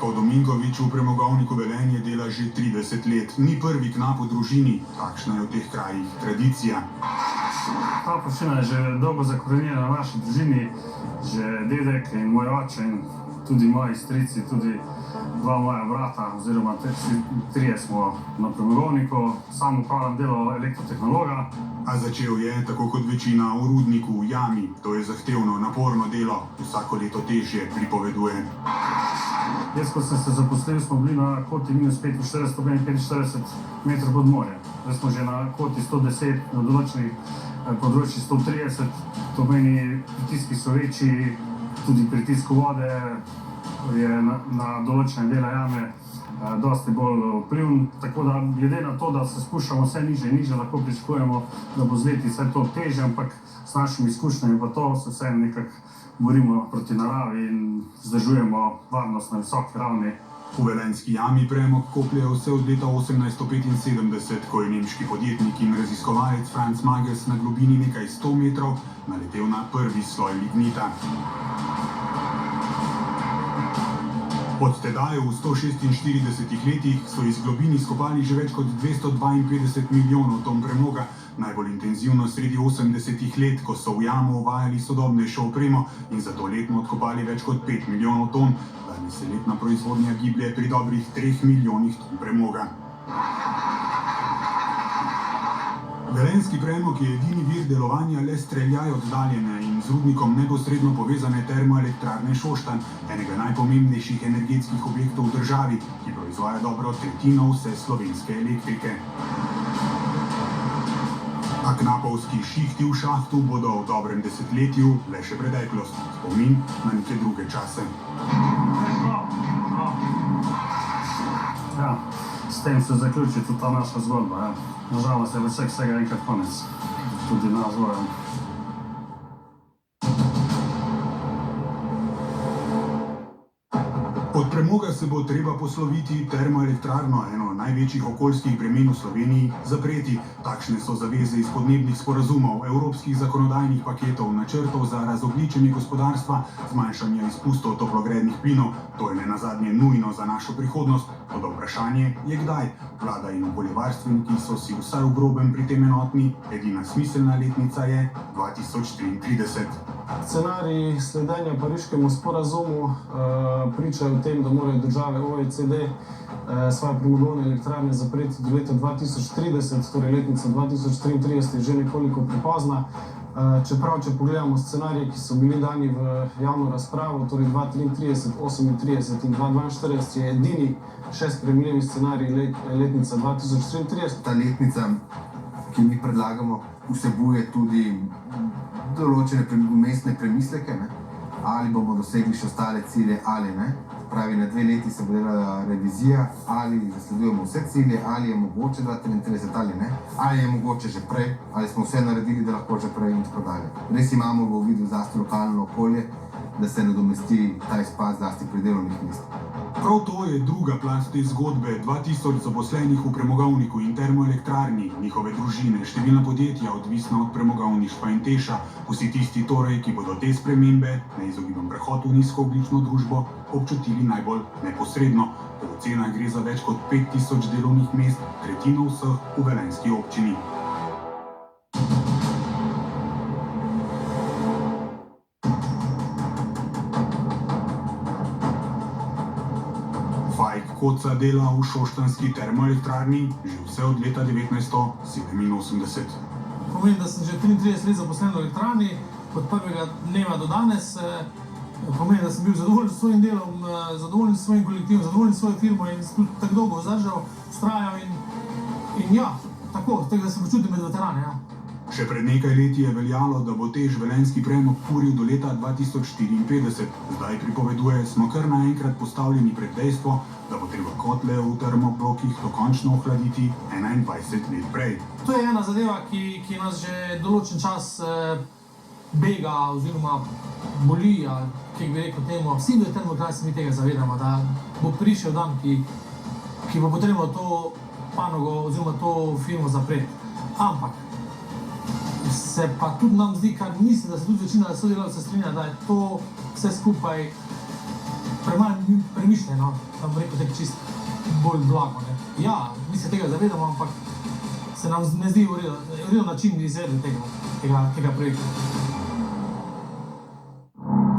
Jakov Dominkovič v premogovniku Velenje dela že 30 let. Ni prvi knap v družini, takšna je v teh krajih tradicija. Ta počina je že dolgo zakorenjena v naši družini, že dedek in moj oče in tudi moji strici, tudi dva moja brata, oziroma trije smo na premogovniku. Sam upravljam delo elektrotehnologa. A začel je, tako kot večina, v rudniku v jami. To je zahtevno, naporno delo, vsako leto težje, pripoveduje. Jaz, ko sem se zaposlil, smo bili na koti -45, 45 metrov pod morjem. Zdaj smo že na koti 110, na določenih področjih 130. To meni, pritiski so večji, tudi pritisk vode je na določene dele jame dosti bolj vpliven. Tako da, glede na to, da se spuščamo vse niže in niže, lahko pričakujemo, da bo z leti vse to težje, ampak s našimi izkušnjami pa to se vse nekako borimo proti naravi in vzdržujemo varnost na visoki ravni. V velenjski jami premog kopljejo vse od leta 1875, ko je nemški podjetnik in raziskovalec Franz Magles na globini nekaj 100 metrov naletel na prvi sloj lignita. Od tedaj v 146 letih so iz globin izkopali že več kot 252 milijonov ton premoga, najbolj intenzivno sredi 80 let, ko so v jamo uvajali sodobnejšo opremo in zato letno odkopali več kot 5 milijonov ton. Danes se letna proizvodnja giblje pri dobrih 3 milijonih ton premoga. Velenjski premog je edini vir delovanja le streljaj oddaljene in z rudnikom neposredno povezane termoelektrarne Šoštanj, enega najpomembnejših energetskih objektov v državi, ki proizvaja dobro tretjino vse slovenske elektrike. A knapovski šihti v šahtu bodo v dobrem desetletju le še preteklost, spomin na neke druge čase. Ja, s tem se zaključi tudi ta naša zgodba. Ja. Nažalost je vsega enkrat konec, tudi na razvoju. Od premoga se bo treba posloviti, termoelektrarno, eno največjih okoljskih bremen v Sloveniji, zapreti. Takšne so zaveze iz podnebnih sporazumov, evropskih zakonodajnih paketov, načrtov za razogljičenje gospodarstva, zmanjšanje izpustov toplogrednih plinov. To je nenazadnje nujno za našo prihodnost. Toda vprašanje je kdaj. Vlada in okoljevarstveniki so si vsaj v grobem pri tem enotni, edina smiselna letnica je 2033. Scenariji sledenja Pariškemu sporazumu pričajo o tem, da morajo države OECD svoje premogovne elektrarne zapreti do leta 2030, torej letnica 2033 je že nekoliko prepozna. Čeprav, če pogledamo scenarije, ki so bili dani v javno razpravo, torej 2033, 38 in 2042 je edini še sprejemljivi scenarij letnica 2033. Ta letnica, ki mi predlagamo, vsebuje tudi določene umestne premisleke, ali bomo dosegli še ostale cilje ali ne. Pravi, na 2 leti se bo delala revizija, ali zasledujemo vse cilje, ali je mogoče 2033 ali ne, ali je mogoče že prej, ali smo vse naredili, da lahko že prej in tako dalje. Res imamo v uvidu zlasti lokalno okolje, da se nadomesti ta izpad zlasti pri delovnih mestih. Prav to je druga plast te zgodbe. 2000 zaposlenih v premogovniku in termoelektrarni, njihove družine, številna podjetja, odvisna od premogovništva in Teša. Vsi tisti torej, ki bodo te spremembe, neizogiben prehod v nizkoogljično družbo, občutili najbolj neposredno. Po ocenah gre za več kot 5000 delovnih mest, tretjino vseh v velenjski občini. Koca dela v šoštanjski termoelektrarni že vse od leta 1987. Pomeni, da sem že 33 let zaposlen v elektrarni, od prvega dneva do danes. Pomeni, da sem bil zadovoljen s svojim delom, zadovoljen s svojim kolektivom, zadovoljen s svojo firmo in tudi tako dolgo zdržal, vztrajal in ja, tako, da se počutim med veterani. Ja. Še pred nekaj leti je veljalo, da bo Tež velenjski premog kuril do leta 2054. Zdaj pripoveduje, smo kar naenkrat postavljeni pred dejstvo, da bo treba kotle v termoblokih dokončno ohladiti 21 let prej. To je ena zadeva, ki nas že določen čas bega oziroma boli, ali kaj bi rekel temu. Vsi v termoelektrarni se mi tega zavedamo, da bo prišel dan, ki bo potrebno to panogo oziroma to firmo zapreti. Ampak se pa tudi nam zdi, kar mislim, da se tudi večina sodelavcev strinja, da je to vse skupaj premalo premišljeno, da bom rekel tako čist bolj blago. Ne. Ja, mi se tega zavedamo, ampak se nam ne zdi v redu način izvedbe tega projekta.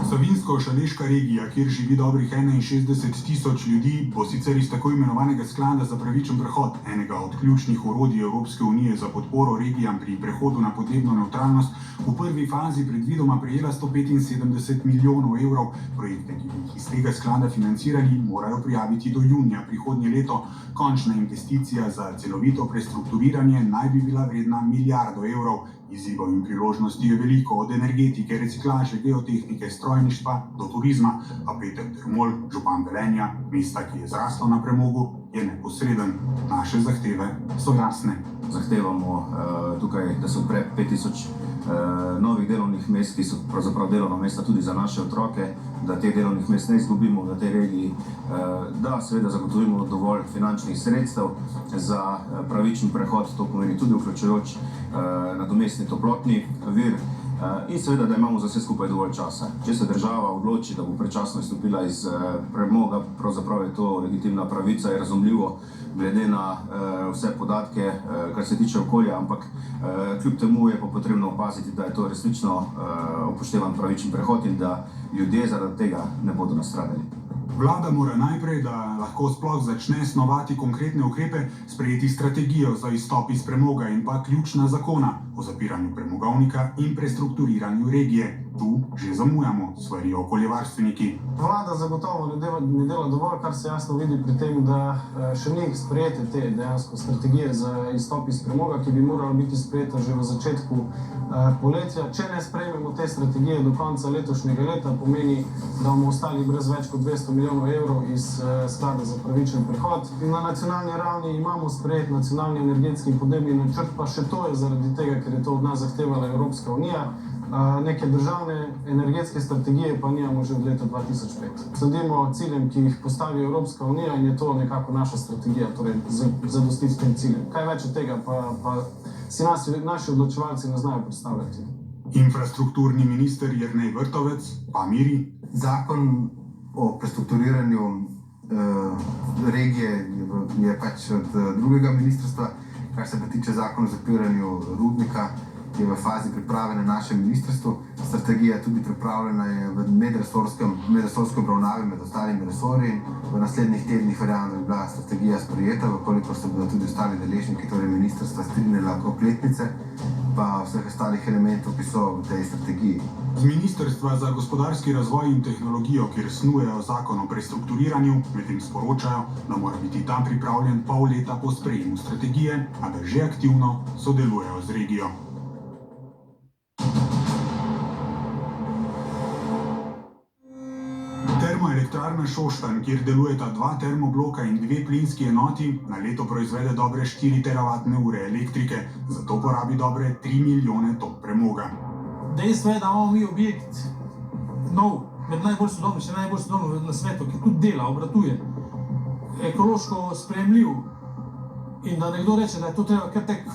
Savinjsko-šaleška regija, kjer živi dobrih 61 tisoč ljudi, bo sicer iz tako imenovanega sklada za pravičen prehod, enega od ključnih orodij Evropske unije za podporo regijam pri prehodu na podnebno nevtralnost, v prvi fazi predvidoma prejela 175 milijonov evrov. Projekte, ki bi jih iz tega sklada financirali, morajo prijaviti do junija prihodnje leto. Končna investicija za celovito prestrukturiranje naj bi bila vredna milijardo evrov. Izzivov in priložnosti je veliko, od energetike, reciklaže, geotehnike, strojništva do turizma, a Peter Dermol, župan Velenja, mesta, ki je zraslo na premogu, je neposreden. Naše zahteve so jasne. Zahtevamo tukaj, da se odpre 5000 novih delovnih mest, ki so pravzaprav delovna mesta tudi za naše otroke, da teh delovnih mest ne izgubimo v tej regiji, da seveda zagotovimo dovolj finančnih sredstev za pravičen prehod, to pomeni tudi vključujoč nadomestni toplotni vir, in seveda, da imamo za vse skupaj dovolj časa. Če se država odloči, da bo predčasno izstopila iz premoga, pravzaprav je to legitimna pravica, je razumljivo glede na vse podatke, kar se tiče okolja, ampak kljub temu je pa potrebno opaziti, da je to resnično upoštevan pravičen prehod in da ljudje zaradi tega ne bodo nastradali. Vlada mora najprej, da lahko sploh začne snovati konkretne ukrepe, sprejeti strategijo za izstop iz premoga in pa ključna zakona o zapiranju premogovnika in prestrukturiranju regije. Tu že zamujamo, svarijo okoljevarstveniki. Vlada zagotovo ne dela dovolj, kar se jasno vidi pri tem, da še ni sprejete te dejansko strategije za izstop iz premoga, ki bi morala biti sprejeta že v začetku poletja. Če ne sprejmemo te strategije do konca letošnjega leta, pomeni, da bomo ostali brez več kot 200 milijonov evrov iz sklada za pravičen prehod. Na nacionalni ravni imamo sprejet nacionalni energetski in podnebni načrt, pa še to je zaradi tega, ker je to od nas zahtevala Evropska unija. Neke državne energetske strategije pa nimamo že od leta 2005. Sledimo ciljem, ki jih postavi Evropska unija in je to nekako naša strategija, torej zadostiti tem ciljem. Kaj več od tega pa si naši odločevalci ne znajo predstavljati. Infrastrukturni minister Jernej Vrtovec pa miri. Zakon o prestrukturiranju regije je pač od drugega ministrstva, kar se pa tiče zakona o zapiranju rudnika, je v fazi priprave na našem ministrstvu. Strategija tudi pripravljena je v medresorske obravnave med ostalimi resorji. V naslednjih tednih verjamem, da bi bila strategija sprejeta, koliko se bodo tudi ostali deležniki, torej ministrstva, strinjali okrog letnice, pa vseh ostalih elementov, ki so v tej strategiji. Z Ministrstva za gospodarski razvoj in tehnologijo, kjer snujejo zakon o prestrukturiranju, medtem sporočajo, da mora biti tam pripravljen pol leta po sprejemu strategije, a da že aktivno sodelujejo z regijo. Termoelektrarna Šoštanj, kjer delujeta 2 termobloka in 2 plinski enoti, na leto proizvede dobre 4 teravatne ure elektrike, zato porabi dobre 3 milijone ton premoga. Dejstvo je, da imamo mi objekt nov, med najbolj sodobnim, še najbolj sodobnim na svetu, ki tudi dela, obratuje, ekološko sprejemljiv. In da nekdo reče, da je to treba kar tek,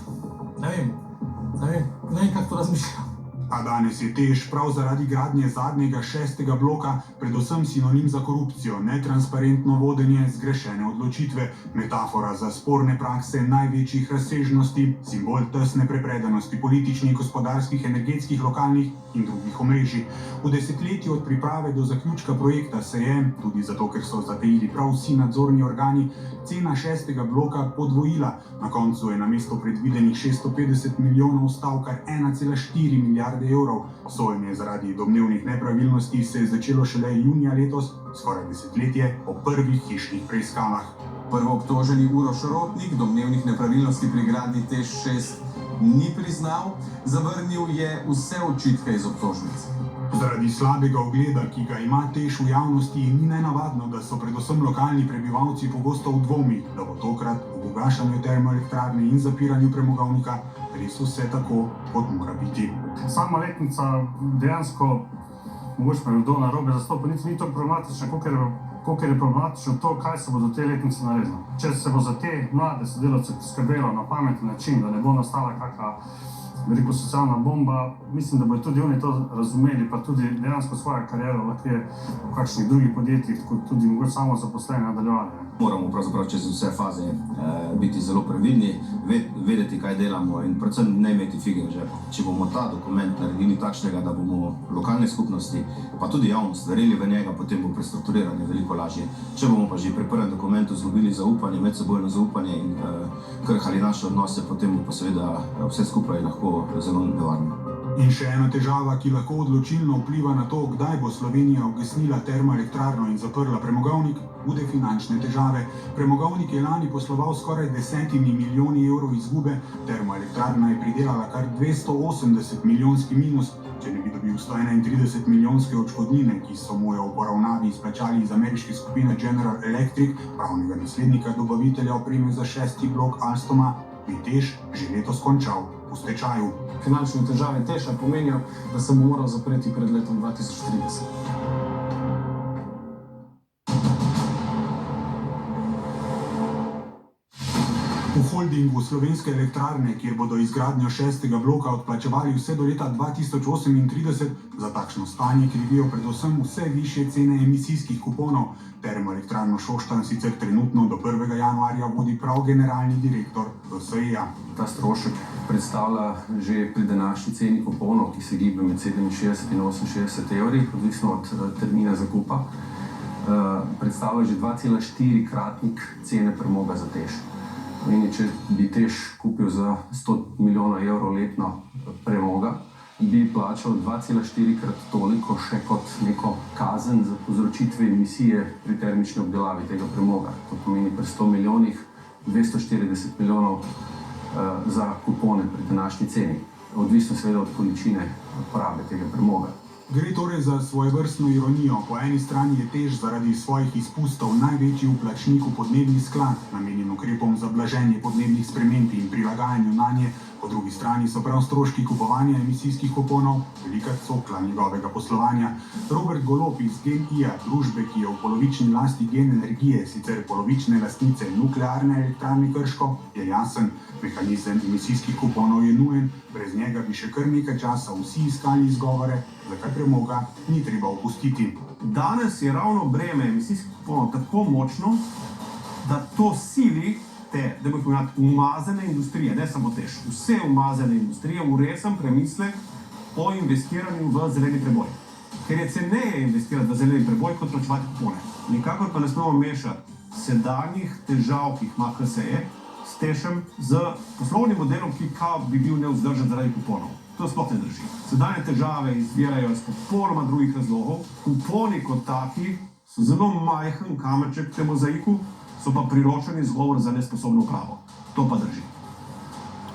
ne vem, kako to razmišljam. A danes je TEŠ prav zaradi gradnje zadnjega 6. bloka predvsem sinonim za korupcijo, netransparentno vodenje, zgrešene odločitve, metafora za sporne prakse največjih razsežnosti, simbol tesne prepredanosti političnih, gospodarskih, energetskih, lokalnih in drugih omrežij. V desetletju od priprave do zaključka projekta se je, tudi zato, ker so zatejili prav vsi nadzorni organi, cena 6. bloka podvojila. Na koncu je namesto predvidenih 650 milijonov stal kar 1,4 milijarde evrov. Sojenje zaradi domnevnih nepravilnosti se je začelo šele junija letos, skoraj desetletje po prvih hišnih preiskavah. Prvoobtoženi Uroš Rotnik domnevnih nepravilnosti pri gradnji TEŠ 6 ni priznal, zavrnil je vse očitke iz obtožnic. Zaradi slabega ugleda, ki ga ima TEŠ v javnosti, ni nenavadno, da so predvsem lokalni prebivalci pogosto v dvomih, da bo tokrat v ugašanju termoelektrarne in zapiranju premogovnika res vse tako, kot mora biti. Sama letnica dejansko, mogoče pa je kdo narobe zastopal, ni tako problematična, kot koliko je problematično to, kaj se bo do te letnice naredilo. Če se bo za te mlade sodelavce poskrbelo na pameten način, da ne bo nastala kakšna veliko socialna bomba, mislim, da bodo tudi oni to razumeli, pa tudi dejansko svojo kariero lahko v kakšnih drugih podjetjih, kot tudi mogoče samo zaposleni nadaljevali. Moramo pravzaprav čez vse faze biti zelo previdni, vedeti, kaj delamo in predvsem ne imeti fige v žepu. Če bomo ta dokument naredili takšnega, da bomo lokalne skupnosti, pa tudi javnost verjeli v njega, potem bo prestrukturiranje veliko lažje. Če bomo pa že pri prvem dokumentu izgubili zaupanje, medsebojno zaupanje in krhali naše odnose, potem bo pa seveda vse skupaj lahko zelo nevarno. In še ena težava, ki lahko odločilno vpliva na to, kdaj bo Slovenija ugasnila termoelektrarno in zaprla premogovnik, hude finančne težave. Premogovnik je lani posloval skoraj 10 milijoni evrov izgube, termoelektrarna je pridelala kar 280 milijonski minus, če ne bi dobil 131 milijonske odškodnine, ki so mu jo v poravnavi izplačali iz ameriške skupine General Electric, pravnega naslednika dobavitelja opreme za 6. blok Alstoma, bi TEŠ že letos končal v stečaju. Finančne težave TEŠ-a pomenijo, da se bo moral zapreti pred letom 2030. V holdingu Slovenske elektrarne, kjer bodo izgradnjo 6. bloka odplačevali vse do leta 2038, za takšno stanje krivijo predvsem vse višje cene emisijskih kuponov. Termoelektrarno Šoštanj sicer trenutno do 1. januarja vodi prav generalni direktor VSE-ja. Ta strošek predstavlja že pri današnji ceni kuponov, ki se giblje med 67 in 68 evri, odvisno od termina zakupa, predstavlja že 2,4-kratnik cene premoga za TEŠ. Pomeni, če bi TEŠ kupil za 100 milijonov evrov letno premoga, bi plačal 2,4-krat toliko še kot neko kazen za povzročitve emisije pri termični obdelavi tega premoga. To pomeni pri 100 milijonih 240 milijonov za kupone pri današnji ceni, odvisno seveda od količine porabe tega premoga. Gre torej za svojevrstno ironijo. Po eni strani je TEŠ zaradi svojih izpustov največji vplačnik v podnebni sklad, namenjen ukrepom za blaženje podnebnih sprememb in prilagajanju nanje, po drugi strani so prav stroški kupovanja emisijskih kuponov velika cokla njegovega poslovanja. Robert Golob iz GEN-I-ja, družbe, ki je v polovični lasti Gen Energije, sicer polovične lastnice Nuklearne elektrarne Krško, je jasen. Mehanizem emisijskih kuponov je nujen, brez njega bi še kar nekaj časa vsi iskali izgovore, zakaj premoga ni treba opustiti. Danes je ravno breme emisijskih kuponov tako močno, da to sili te, da bi povedati, umazane industrije, ne samo TEŠ, vse umazane industrije v resen premislek o investiranju v zeleni preboj. Ker je ceneje investirati v zeleni preboj, kot plačevati kupone. Nikakor pa ne smemo mešati sedanjih težav, ki jih ima HSE, s TEŠ-em, z poslovnim modelom, ki kao bi bil nevzdržen zaradi kuponov. To sploh ne drži. Sedanje težave izvirajo iz popolnoma drugih razlogov. Kuponi kot taki so zelo majhen kamenček v tem mozaiku, so pa priročen izgovor za nesposobno upravo. To pa drži.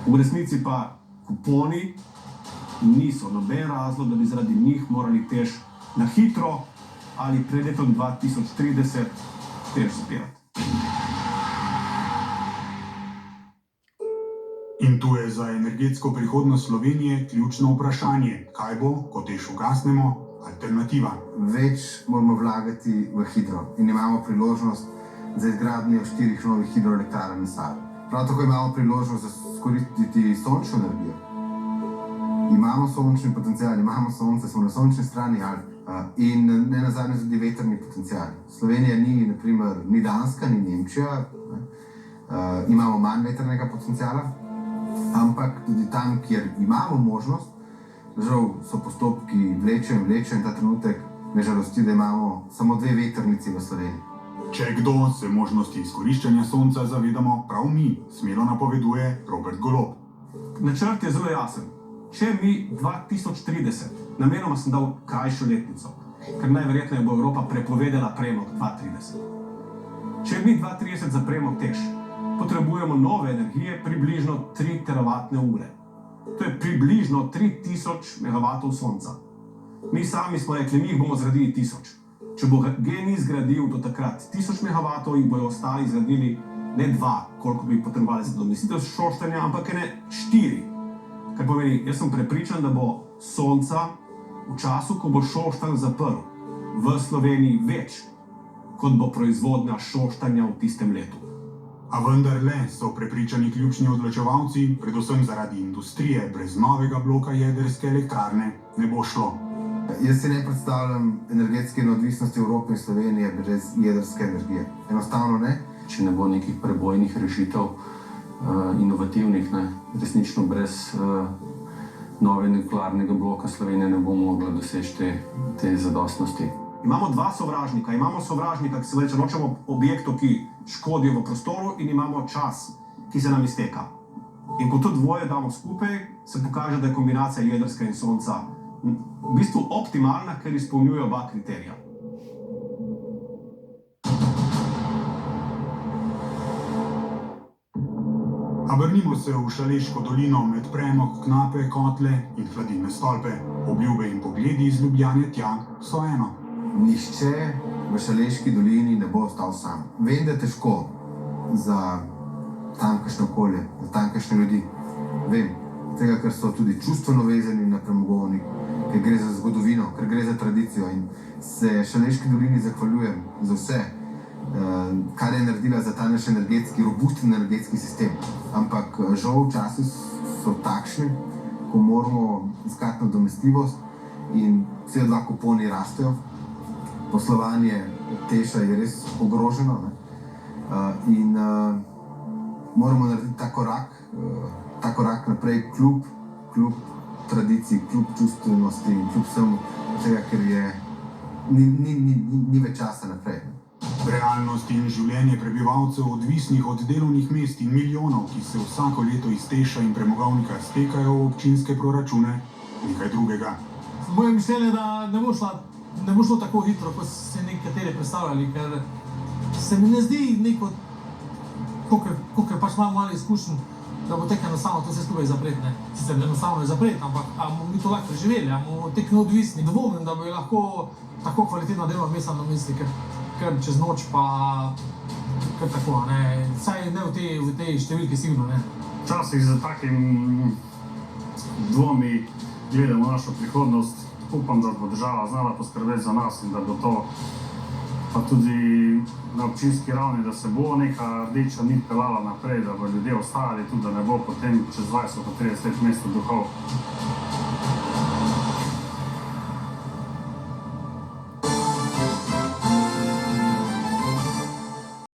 V resnici pa kuponi niso noben razlog, da bi zaradi njih morali TEŠ na hitro ali pred letom 2030 TEŠ zapirati. In tu je za energetsko prihodnost Slovenije ključno vprašanje, kaj bo, ko TEŠ ugasnemo, alternativa. Več moramo vlagati v hidro in imamo priložnost za izgradnjo 4 novih hidroelektrarn na Savi. Prav tako imamo priložnost za izkoristiti sončno energijo. Imamo sončni potencial, imamo sonce, smo na sončni strani in ne nazadnje tudi vetrni potencial. Slovenija ni, na primer, ni Danska, ni Nemčija, imamo manj vetrnega potenciala, ampak tudi tam, kjer imamo možnost, žal so postopki vlečejo in ta trenutek me žalosti, da imamo samo 2 vetrnici v Sloveniji. Če kdo, se možnosti izkoriščanja sonca zavedamo prav mi, smelo napoveduje Robert Golob. Načrt je zelo jasen. Če mi 2030, namenoma sem dal krajšo letnico, ker najverjetneje bo Evropa prepovedala premog 2030. Če mi 2030 zapremo TEŠ, potrebujemo nove energije približno 3 teravatne ure. To je približno 3000 megavatov sonca. Mi sami smo rekli, mi jih bomo zgradili 1000. Če bo GEN-I zgradil do takrat 1000 megavatov, jih bojo ostali zgradili ne 2, koliko bi potrebovali za domestitev Šoštanja, ampak ne 4. Kar pomeni, jaz sem prepričan, da bo sonca v času, ko bo Šoštanj zaprl, v Sloveniji več, kot bo proizvodnja Šoštanja v tistem letu. A vendarle so prepričani ključni odločevalci, predvsem zaradi industrije, brez novega bloka jedrske elektrarne ne bo šlo. Jaz si ne predstavljam energetske neodvisnosti Evrope in Slovenije brez jedrske energije. Enostavno ne. Če ne bo nekih prebojnih rešitev, inovativnih, ne, resnično brez nove nuklearnega bloka Slovenija ne bo mogla doseči te zadostnosti. Imamo dva sovražnika. Imamo sovražnika, ki se reče, nočemo objektov, ki škodijo v prostoru, in imamo čas, ki se nam izteka. In ko to dvoje damo skupaj, se pokaže, da je kombinacija jedrska in sonca v bistvu optimalna, ker izpolnjuje oba kriterija. A vrnimo se v Šaleško dolino med premog, knape, kotle in hladilne stolpe. Obljube in pogledi iz Ljubljane tja so eno. Nihče v Šaleški dolini ne bo ostal sam. Vem, da je težko za tamkajšnje okolje, za tamkajšnje ljudi. Vem, tega, ker so tudi čustveno vezani na premogovnik, ker gre za zgodovino, ker gre za tradicijo in se Šaleški dolini zahvaljujem za vse, kar je naredila za ta naš robusten energetski sistem. Ampak žal časi so takšni, ko moramo iskati nadomestljivost in CO2 kuponi rastejo. Poslovanje Teša je res ogroženo, ne? In moramo narediti ta korak naprej, kljub tradiciji, kljub čustvenosti in kljub vsemu tega, ker ni več časa naprej. Realnost in življenje prebivalcev, odvisnih od delovnih mest in milijonov, ki se vsako leto iz Teša in premogovnika stekajo v občinske proračune, nekaj drugega. Moje mišljenje je, da ne bo šlo tako hitro, kot se nekateri predstavljali, ker se mi ne zdi neko, kolikor pač imamo malo izkušenj, da bo tako enostavno to vse skupaj zapreti. Sicer enostavno je zapreti, ampak bomo mi to lahko preživeli, bomo tako neodvisni. Dvomim, da bo lahko tako kvalitetna delovna mesta nadomestili, ker čez noč pa kar tako, ne. Vsaj ne v tej številki sigurno, ne. Včasih z takim dvomi gledamo našo prihodnost. Upam, da bo država znala poskrbeti za nas in da bo to pa tudi na občinski ravni, da se bo neka rdeča nit pelala naprej, da bo ljudje ostajali tudi, da ne bo potem čez 20 pa 30 let mesto duhov.